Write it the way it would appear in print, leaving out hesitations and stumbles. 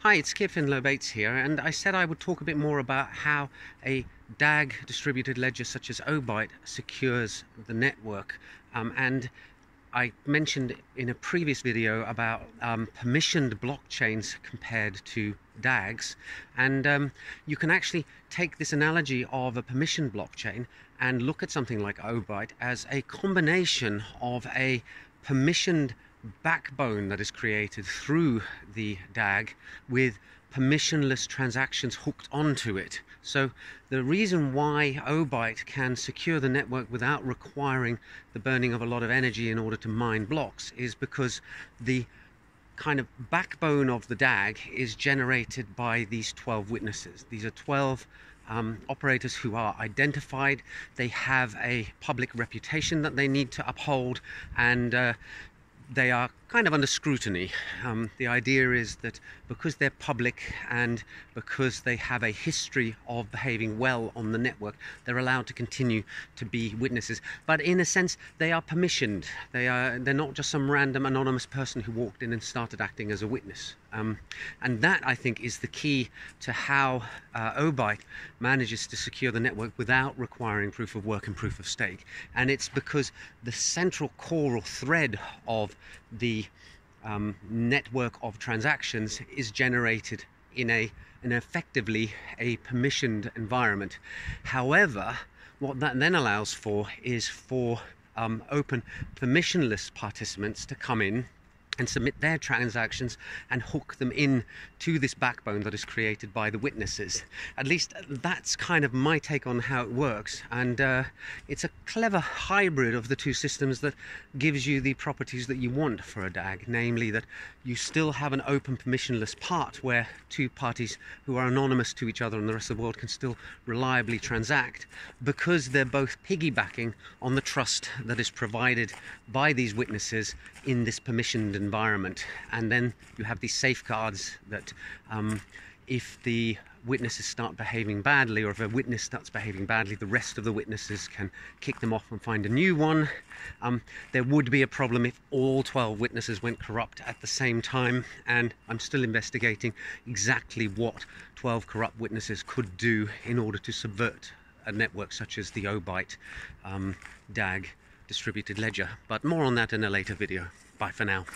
Hi, it's Kip in Obyte here, and I said I would talk a bit more about how a DAG distributed ledger such as Obyte secures the network. And I mentioned in a previous video about permissioned blockchains compared to DAGs, and you can actually take this analogy of a permissioned blockchain and look at something like Obyte as a combination of a permissioned backbone that is created through the DAG with permissionless transactions hooked onto it. So the reason why Obyte can secure the network without requiring the burning of a lot of energy in order to mine blocks is because the kind of backbone of the DAG is generated by these 12 witnesses. These are 12 operators who are identified. They have a public reputation that they need to uphold, and they are kind of under scrutiny. The idea is that because they're public and because they have a history of behaving well on the network, they're allowed to continue to be witnesses. But in a sense, they are permissioned. They're not just some random anonymous person who walked in and started acting as a witness. And that, I think, is the key to how Obyte manages to secure the network without requiring proof of work and proof of stake. And it's because the central core or thread of the network of transactions is generated in effectively a permissioned environment. However, what that then allows for is for open permissionless participants to come in and submit their transactions and hook them in to this backbone that is created by the witnesses. At least that's kind of my take on how it works, and it's a clever hybrid of the two systems that gives you the properties that you want for a DAG, namely that you still have an open permissionless part where two parties who are anonymous to each other and the rest of the world can still reliably transact because they're both piggybacking on the trust that is provided by these witnesses in this permissioned environment. And then you have these safeguards that if the witnesses start behaving badly, or if a witness starts behaving badly, the rest of the witnesses can kick them off and find a new one. There would be a problem if all 12 witnesses went corrupt at the same time, and I'm still investigating exactly what 12 corrupt witnesses could do in order to subvert a network such as the Obyte DAG distributed ledger. But more on that in a later video. Bye for now.